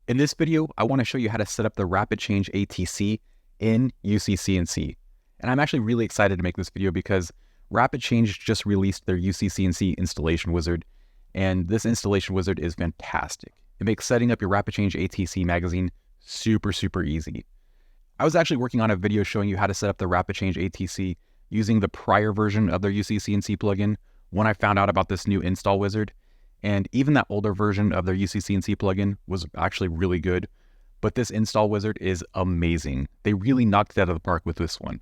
In this video, I want to show you how to set up the RapidChange ATC in UCCNC. And I'm actually really excited to make this video because RapidChange just released their UCCNC installation wizard, and this installation wizard is fantastic. It makes setting up your RapidChange ATC magazine super easy. I was actually working on a video showing you how to set up the RapidChange ATC using the prior version of their UCCNC plugin when I found out about this new install wizard. And even that older version of their UCCNC plugin was actually really good, but this install wizard is amazing. They really knocked it out of the park with this one.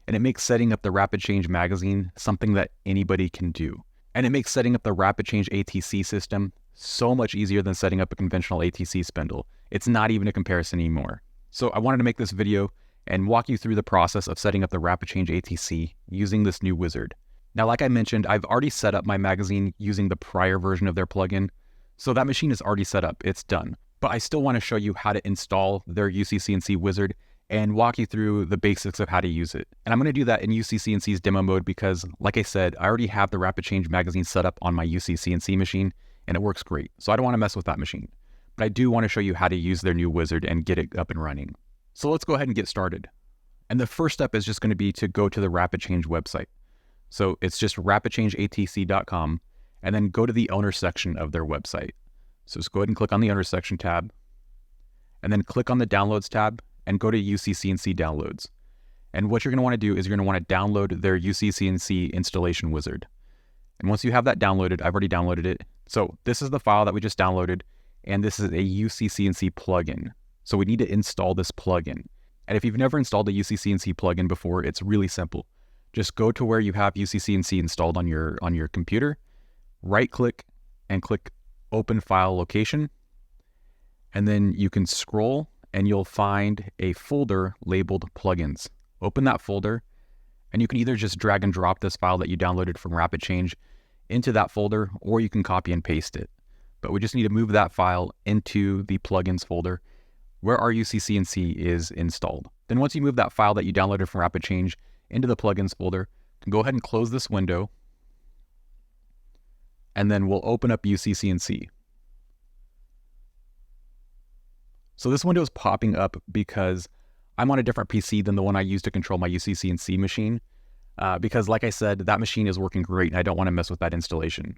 And it makes setting up the RapidChange magazine something that anybody can do. And it makes setting up the RapidChange ATC system so much easier than setting up a conventional ATC spindle. It's not even a comparison anymore. So I wanted to make this video and walk you through the process of setting up the RapidChange ATC using this new wizard. Now, like I mentioned, I've already set up my magazine using the prior version of their plugin. So that machine is already set up, it's done. But I still want to show you how to install their UCCNC wizard and walk you through the basics of how to use it. And I'm going to do that in UCCNC's demo mode because, like I said, I already have the RapidChange magazine set up on my UCCNC machine and it works great. So I don't want to mess with that machine. But I do want to show you how to use their new wizard and get it up and running. So let's go ahead and get started. And the first step is just going to be to go to the RapidChange website. So it's just rapidchangeatc.com, and then go to the owner section of their website. So just go ahead and click on the owner section tab, and then click on the downloads tab and go to UCCNC downloads. And what you're going to want to do is you're going to want to download their UCCNC installation wizard. And once you have that downloaded, I've already downloaded it. So this is the file that we just downloaded, and this is a UCCNC plugin. So we need to install this plugin. And if you've never installed a UCCNC plugin before, it's really simple. Just go to where you have UCCNC installed on your computer, right click and click Open File Location. And then you can scroll and you'll find a folder labeled Plugins. Open that folder and you can either just drag and drop this file that you downloaded from RapidChange into that folder, or you can copy and paste it. But we just need to move that file into the Plugins folder where our UCCNC is installed. Then once you move that file that you downloaded from RapidChange into the plugins folder, go ahead and close this window, and then we'll open up UCCNC. So this window is popping up because I'm on a different PC than the one I use to control my UCCNC machine, because like I said, that machine is working great and I don't want to mess with that installation.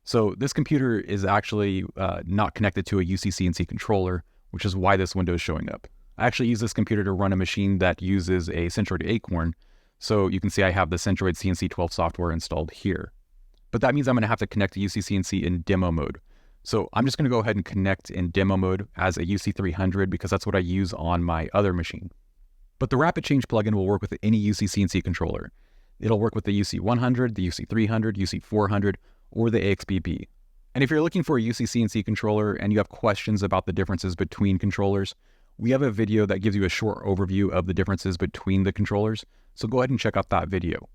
So this computer is actually not connected to a UCCNC controller, which is why this window is showing up. I actually use this computer to run a machine that uses a Centroid Acorn. So you can see I have the Centroid CNC12 software installed here. But that means I'm going to have to connect to UCCNC in demo mode. So I'm just going to go ahead and connect in demo mode as a UC300 because that's what I use on my other machine. But the RapidChange plugin will work with any UCCNC controller. It'll work with the UC100, the UC300, UC400, or the AXBB. And if you're looking for a UCCNC controller and you have questions about the differences between controllers, we have a video that gives you a short overview of the differences between the controllers. So go ahead and check out that video.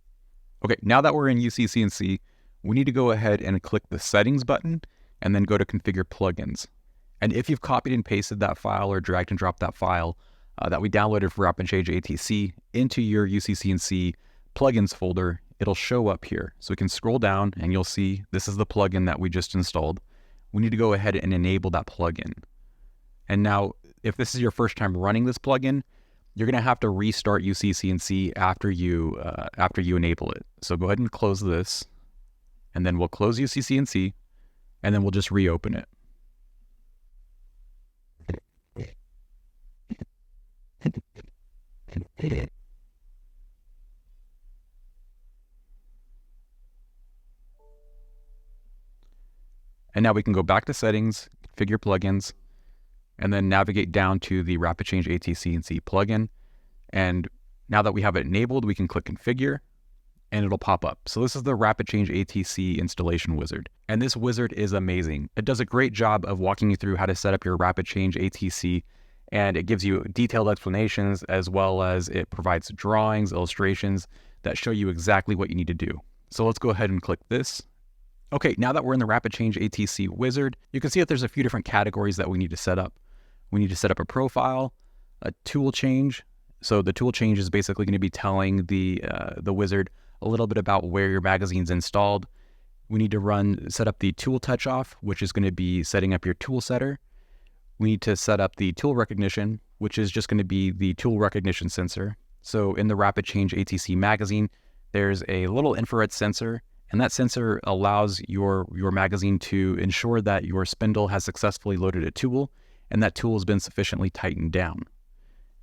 Okay, now that we're in UCCNC, we need to go ahead and click the settings button and then go to configure plugins. And if you've copied and pasted that file or dragged and dropped that file that we downloaded for RapidChange ATC into your UCCNC plugins folder, it'll show up here. So we can scroll down and you'll see this is the plugin that we just installed. We need to go ahead and enable that plugin. And now, if this is your first time running this plugin, you're going to have to restart UCCNC after you enable it. So go ahead and close this, and then we'll close UCCNC, and then we'll just reopen it. And now we can go back to settings, configure plugins, and then navigate down to the RapidChange ATC plugin. And now that we have it enabled, we can click configure and it'll pop up. So this is the RapidChange ATC installation wizard. And this wizard is amazing. It does a great job of walking you through how to set up your RapidChange ATC, and it gives you detailed explanations as well as it provides drawings, illustrations that show you exactly what you need to do. So let's go ahead and click this. Okay, now that we're in the RapidChange ATC wizard, you can see that there's a few different categories that we need to set up. We need to set up a profile, a tool change. So the tool change is basically going to be telling the wizard a little bit about where your magazine's installed. We need to set up the tool touch off, which is going to be setting up your tool setter. we need to set up the tool recognition, which is just going to be the tool recognition sensor. So in the RapidChange ATC magazine, there's a little infrared sensor, and that sensor allows your magazine to ensure that your spindle has successfully loaded a tool, and that tool has been sufficiently tightened down.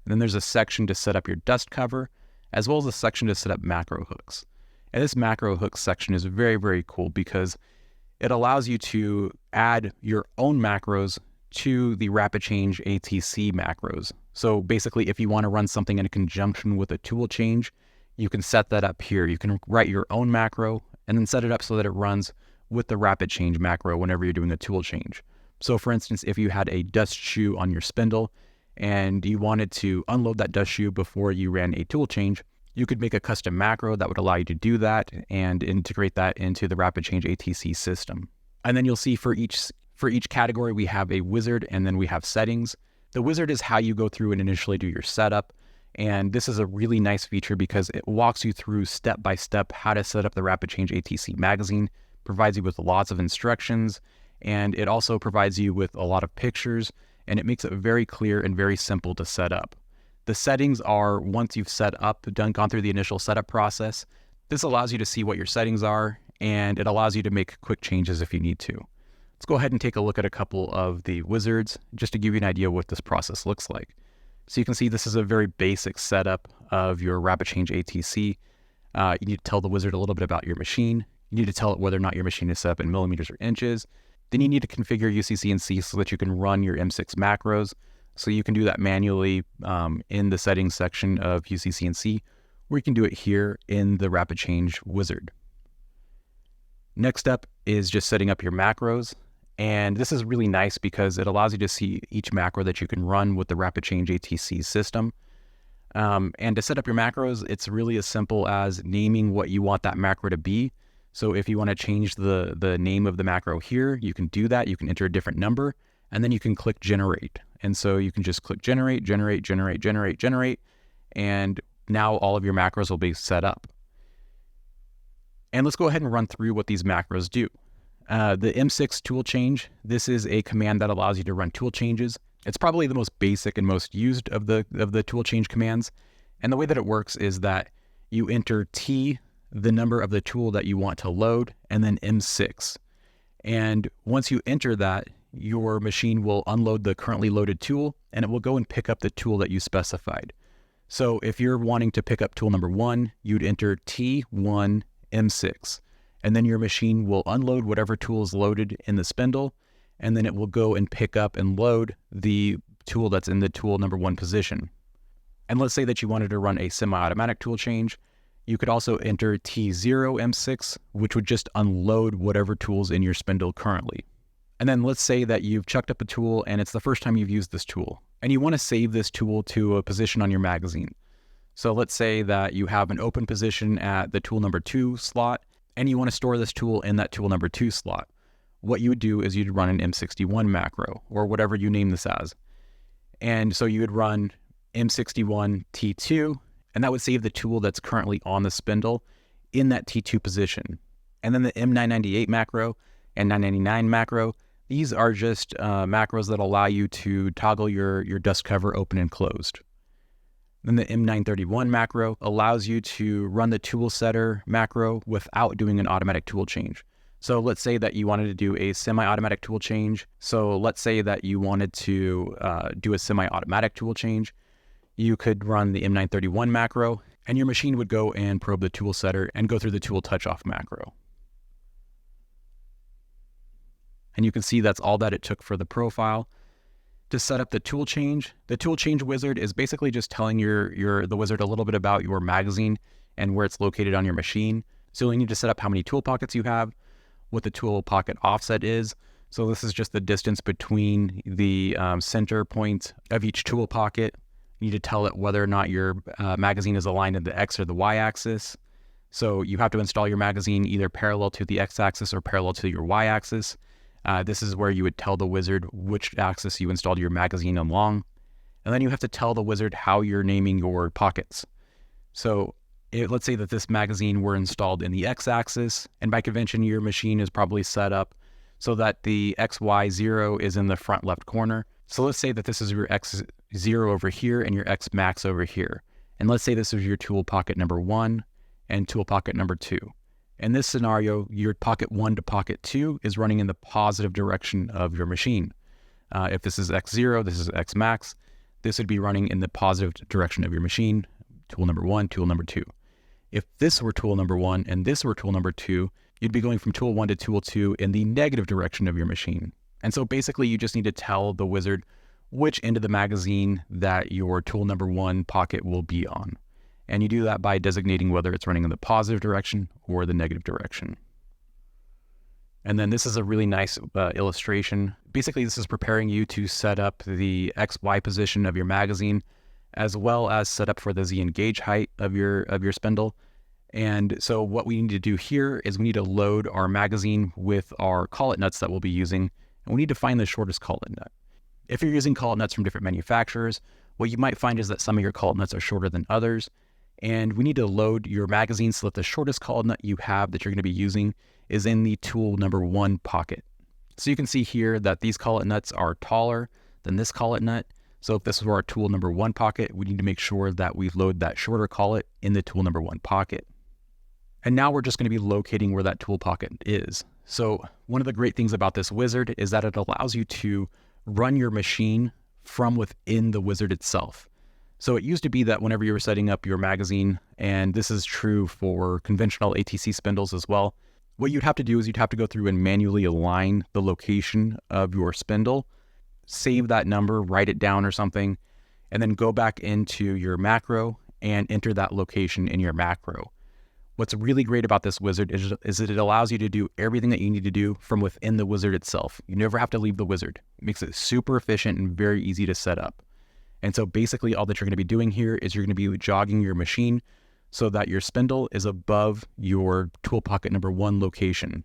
And then there's a section to set up your dust cover, as well as a section to set up macro hooks. And this macro hook section is very, very cool because it allows you to add your own macros to the RapidChange ATC macros. So basically, if you want to run something in conjunction with a tool change, you can set that up here. You can write your own macro and then set it up so that it runs with the RapidChange macro whenever you're doing a tool change. So for instance, if you had a dust shoe on your spindle and you wanted to unload that dust shoe before you ran a tool change, you could make a custom macro that would allow you to do that and integrate that into the RapidChange ATC system. And then you'll see for each category, we have a wizard and then we have settings. The wizard is how you go through and initially do your setup. And this is a really nice feature because it walks you through step by step how to set up the RapidChange ATC magazine, provides you with lots of instructions, and it also provides you with a lot of pictures, and it makes it very clear and very simple to set up. The settings are once you've set up, gone through the initial setup process. This allows you to see what your settings are, and it allows you to make quick changes if you need to. Let's go ahead and take a look at a couple of the wizards just to give you an idea what this process looks like. So you can see this is a very basic setup of your RapidChange ATC. You need to tell the wizard a little bit about your machine. You need to tell it whether or not your machine is set up in millimeters or inches. Then you need to configure UCCNC so that you can run your M6 macros. So you can do that manually in the settings section of UCCNC, or you can do it here in the RapidChange wizard. Next up is just setting up your macros. And this is really nice because it allows you to see each macro that you can run with the RapidChange ATC system. And to set up your macros, it's really as simple as naming what you want that macro to be. So if you want to change the name of the macro here, you can do that. You can enter a different number, and then you can click generate. And so you can just click generate, generate, generate, generate, generate, and now all of your macros will be set up. And let's go ahead and run through what these macros do. The M6 tool change, this is a command that allows you to run tool changes. It's probably the most basic and most used of the tool change commands. And the way that it works is that you enter T, the number of the tool that you want to load, and then M6. And once you enter that, your machine will unload the currently loaded tool, and it will go and pick up the tool that you specified. So if you're wanting to pick up tool number 1, you'd enter T1 M6. And then your machine will unload whatever tool is loaded in the spindle, and then it will go and pick up and load the tool that's in the tool number 1 position. And let's say that you wanted to run a semi-automatic tool change. You could also enter T0 M6, which would just unload whatever tool's in your spindle currently. And then let's say that you've chucked up a tool and it's the first time you've used this tool, and you want to save this tool to a position on your magazine. So let's say that you have an open position at the tool number 2 slot, and you want to store this tool in that tool number 2 slot. What you would do is you'd run an M61 macro, or whatever you name this as. And so you would run M61 T2, and that would save the tool that's currently on the spindle in that T2 position. And then the M998 macro and 999 macro, these are just macros that allow you to toggle your dust cover open and closed. Then the M931 macro allows you to run the tool setter macro without doing an automatic tool change. So let's say that you wanted to do a semi-automatic tool change. So let's say that you wanted to do a semi-automatic tool change. You could run the M931 macro, and your machine would go and probe the tool setter and go through the tool touch-off macro. And you can see that's all that it took for the profile. To set up the tool change wizard is basically just telling the wizard a little bit about your magazine and where it's located on your machine. So you need to set up how many tool pockets you have, what the tool pocket offset is. So this is just the distance between the center point of each tool pocket. You need to tell it whether or not your magazine is aligned in the X or the Y axis. So you have to install your magazine either parallel to the X axis or parallel to your Y axis. This is where you would tell the wizard which axis you installed your magazine along. And then you have to tell the wizard how you're naming your pockets. So let's say that this magazine were installed in the X axis, and by convention, your machine is probably set up so that the XY0 is in the front left corner. So let's say that this is your X0 over here and your X max over here. And let's say this is your tool pocket number 1 and tool pocket number 2. In this scenario, your pocket 1 to pocket 2 is running in the positive direction of your machine. If this is X0, this is X max, this would be running in the positive direction of your machine, tool number 1, tool number 2. If this were tool number 1 and this were tool number 2, you'd be going from tool 1 to tool 2 in the negative direction of your machine. And so basically you just need to tell the wizard which end of the magazine that your tool number 1 pocket will be on. And you do that by designating whether it's running in the positive direction or the negative direction. And then this is a really nice illustration. Basically, this is preparing you to set up the XY position of your magazine, as well as set up for the Z engage height of your spindle. And so what we need to do here is we need to load our magazine with our collet nuts that we'll be using, and we need to find the shortest collet nut. If you're using collet nuts from different manufacturers, what you might find is that some of your collet nuts are shorter than others, and we need to load your magazine so that the shortest collet nut you have that you're going to be using is in the tool number 1 pocket. So you can see here that these collet nuts are taller than this collet nut. So if this were our tool number 1 pocket, we need to make sure that we load that shorter collet in the tool number 1 pocket. And now we're just going to be locating where that tool pocket is. So one of the great things about this wizard is that it allows you to run your machine from within the wizard itself. So it used to be that whenever you were setting up your magazine, and this is true for conventional ATC spindles as well, what you'd have to do is you'd have to go through and manually align the location of your spindle, save that number, write it down or something, and then go back into your macro and enter that location in your macro. What's really great about this wizard is that it allows you to do everything that you need to do from within the wizard itself. You never have to leave the wizard. It makes it super efficient and very easy to set up. And so basically all that you're going to be doing here is you're going to be jogging your machine so that your spindle is above your tool pocket number 1 location.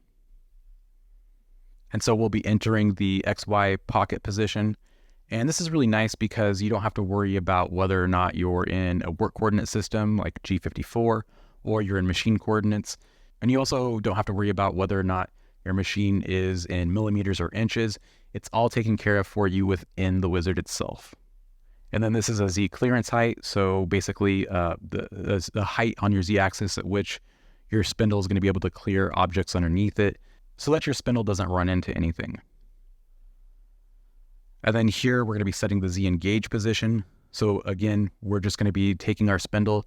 And so we'll be entering the XY pocket position. And this is really nice because you don't have to worry about whether or not you're in a work coordinate system like G54 or you're in machine coordinates. And you also don't have to worry about whether or not your machine is in millimeters or inches. It's all taken care of for you within the wizard itself. And then this is a Z clearance height. So basically the height on your Z axis at which your spindle is going to be able to clear objects underneath it so that your spindle doesn't run into anything. And then here we're going to be setting the Z engage position. So again, we're just going to be taking our spindle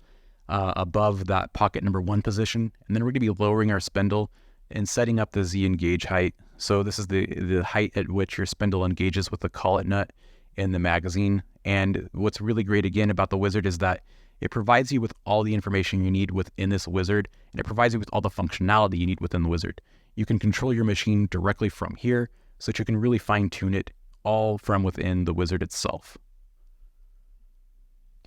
above that pocket number 1 position. And then we're going to be lowering our spindle and setting up the Z engage height. So this is the height at which your spindle engages with the collet nut in the magazine. And what's really great again about the wizard is that it provides you with all the information you need within this wizard, and it provides you with all the functionality you need within the wizard. You can control your machine directly from here so that you can really fine tune it all from within the wizard itself.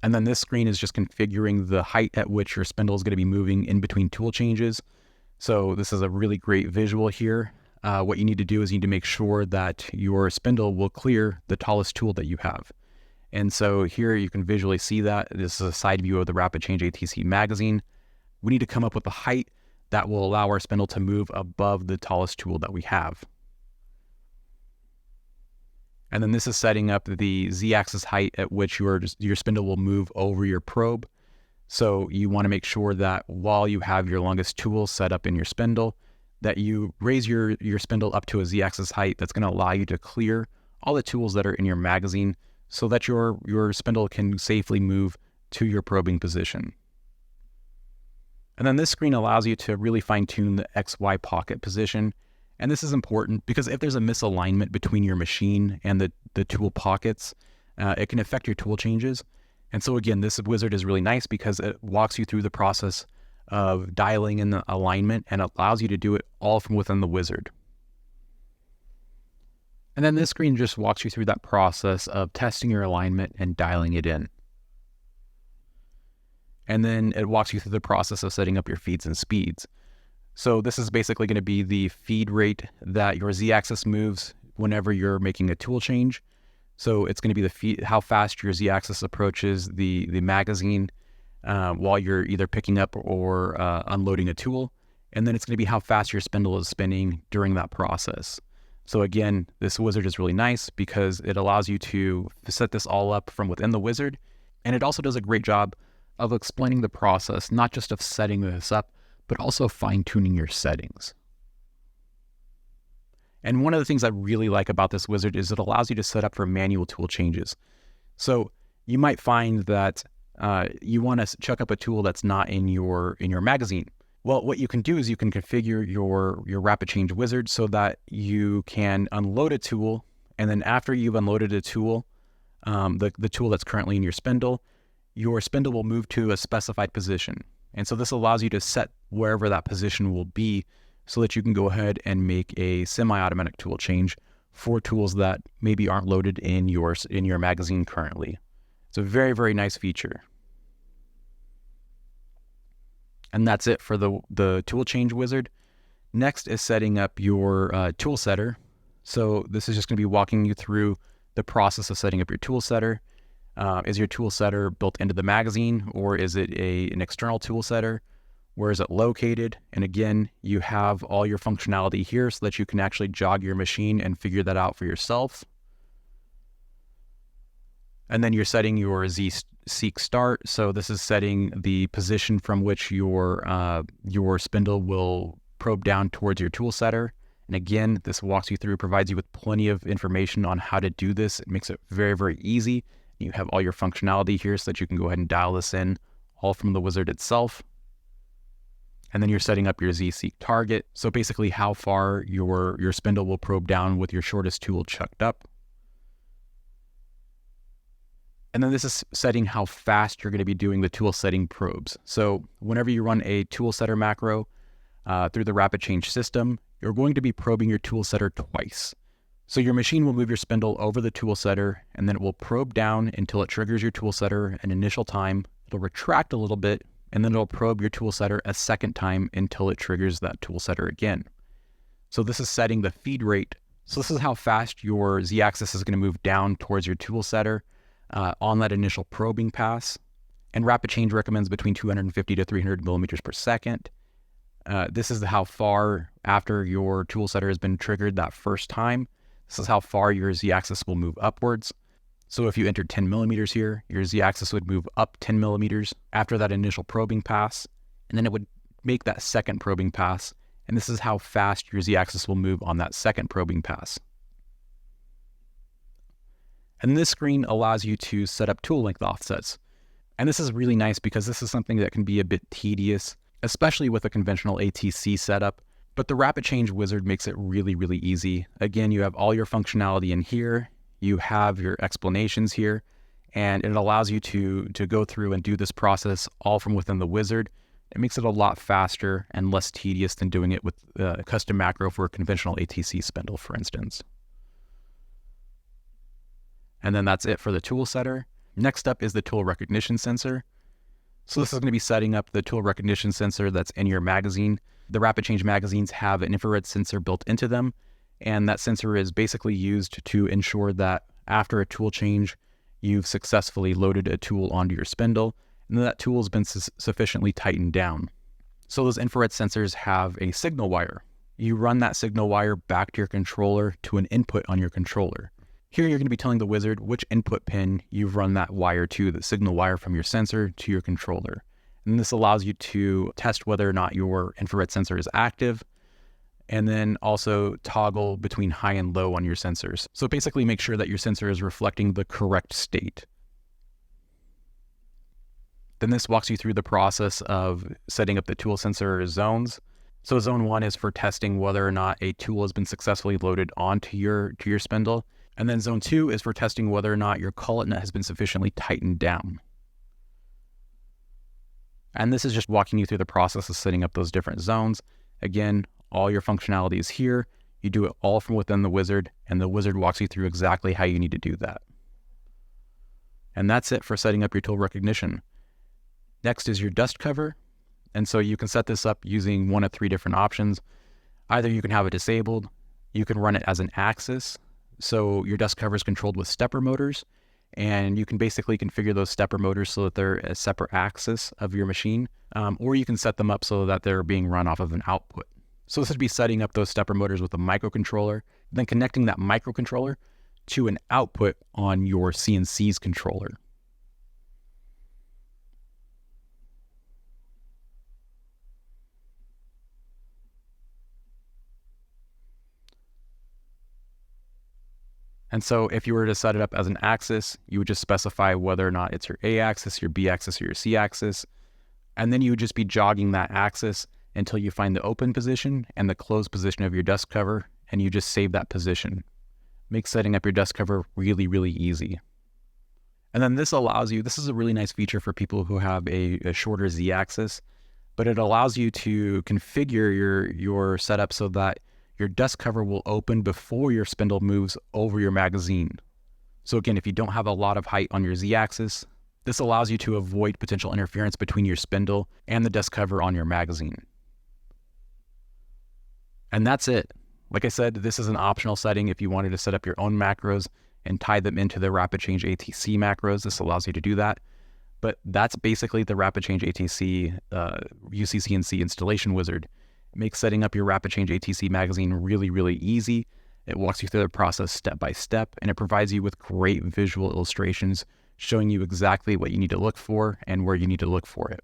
And then this screen is just configuring the height at which your spindle is going to be moving in between tool changes. So this is a really great visual here. What you need to do is you need to make sure that your spindle will clear the tallest tool that you have. And so here you can visually see that. This is a side view of the RapidChange ATC magazine. We need to come up with a height that will allow our spindle to move above the tallest tool that we have. And then this is setting up the Z-axis height at which your spindle will move over your probe. So you want to make sure that while you have your longest tool set up in your spindle, that you raise your spindle up to a Z-axis height that's going to allow you to clear all the tools that are in your magazine so that your spindle can safely move to your probing position. And then this screen allows you to really fine-tune the XY pocket position. And this is important because if there's a misalignment between your machine and the tool pockets, it can affect your tool changes. And so again, this wizard is really nice because it walks you through the process of dialing in the alignment and allows you to do it all from within the wizard. And then this screen just walks you through that process of testing your alignment and dialing it in. And then it walks you through the process of setting up your feeds and speeds. So this is basically going to be the feed rate that your Z-axis moves whenever you're making a tool change. So it's going to be the feed, how fast your Z-axis approaches the magazine while you're either picking up or unloading a tool. And then it's going to be how fast your spindle is spinning during that process. So again, this wizard is really nice because it allows you to set this all up from within the wizard. And it also does a great job of explaining the process, not just of setting this up, but also fine-tuning your settings. And one of the things I really like about this wizard is it allows you to set up for manual tool changes. So you might find that you want to check up a tool that's not in your magazine. Well, what you can do is you can configure your RapidChange wizard so that you can unload a tool, and then after you've unloaded a tool, the tool that's currently in your spindle will move to a specified position. And so this allows you to set wherever that position will be so that you can go ahead and make a semi-automatic tool change for tools that maybe aren't loaded in your magazine currently. It's a very, very nice feature. And that's it for the tool change wizard. Next is setting up your tool setter. So this is just going to be walking you through the process of setting up your tool setter. Is your tool setter built into the magazine, or is it an external tool setter? Where is it located? And again, you have all your functionality here so that you can actually jog your machine and figure that out for yourself. And then you're setting your seek start. So this is setting the position from which your spindle will probe down towards your tool setter. And again, this walks you through, provides you with plenty of information on how to do this. It makes it very, very easy. You have all your functionality here so that you can go ahead and dial this in all from the wizard itself. And then you're setting up your Z-seek target. So basically how far your spindle will probe down with your shortest tool chucked up. And then this is setting how fast you're going to be doing the tool setting probes. So whenever you run a tool setter macro through the RapidChange system, you're going to be probing your tool setter twice. So your machine will move your spindle over the tool setter, and then it will probe down until it triggers your tool setter an initial time. It'll retract a little bit, and then it'll probe your tool setter a second time until it triggers that tool setter again. So this is setting the feed rate. So this is how fast your Z-axis is going to move down towards your tool setter on that initial probing pass. And RapidChange recommends between 250 to 300 millimeters per second. This is how far after your tool setter has been triggered that first time. This is how far your Z-axis will move upwards. So if you entered 10 millimeters here, your Z-axis would move up 10 millimeters after that initial probing pass, and then it would make that second probing pass. And this is how fast your Z-axis will move on that second probing pass. And this screen allows you to set up tool length offsets. And this is really nice because this is something that can be a bit tedious, especially with a conventional ATC setup. But the RapidChange wizard makes it really, really easy. Again, you have all your functionality in here. You have your explanations here, and it allows you to go through and do this process all from within the wizard. It makes it a lot faster and less tedious than doing it with a custom macro for a conventional ATC spindle, for instance. And then that's it for the tool setter. Next up is the tool recognition sensor. So this is going to be setting up the tool recognition sensor that's in your magazine. The RapidChange magazines have an infrared sensor built into them, and that sensor is basically used to ensure that after a tool change, you've successfully loaded a tool onto your spindle, and that tool has been sufficiently tightened down. So those infrared sensors have a signal wire. You run that signal wire back to your controller to an input on your controller. Here you're going to be telling the wizard which input pin you've run that wire to, the signal wire from your sensor to your controller. And this allows you to test whether or not your infrared sensor is active, and then also toggle between high and low on your sensors. So basically make sure that your sensor is reflecting the correct state. Then this walks you through the process of setting up the tool sensor zones. So zone 1 is for testing whether or not a tool has been successfully loaded onto your spindle. And then zone 2 is for testing whether or not your collet nut has been sufficiently tightened down. And this is just walking you through the process of setting up those different zones. Again, all your functionality is here. You do it all from within the wizard, and the wizard walks you through exactly how you need to do that. And that's it for setting up your tool recognition. Next is your dust cover. And so you can set this up using one of 3 different options. Either you can have it disabled, you can run it as an axis. So your dust cover is controlled with stepper motors, and you can basically configure those stepper motors so that they're a separate axis of your machine, or you can set them up so that they're being run off of an output. So this would be setting up those stepper motors with a microcontroller. then connecting that microcontroller to an output on your CNC's controller. And so if you were to set it up as an axis, you would just specify whether or not it's your A axis, your B axis, or your C axis. And then you would just be jogging that axis until you find the open position and the closed position of your dust cover, and you just save that position. Makes setting up your dust cover really, really easy. And then this allows you, this is a really nice feature for people who have a shorter Z axis, but it allows you to configure your setup so that your dust cover will open before your spindle moves over your magazine. So again, if you don't have a lot of height on your Z axis, this allows you to avoid potential interference between your spindle and the dust cover on your magazine. And that's it. Like I said, this is an optional setting if you wanted to set up your own macros and tie them into the RapidChange ATC macros. This allows you to do that. But that's basically the RapidChange ATC UCCNC installation wizard. It makes setting up your RapidChange ATC magazine really, really easy. It walks you through the process step by step, and it provides you with great visual illustrations showing you exactly what you need to look for and where you need to look for it.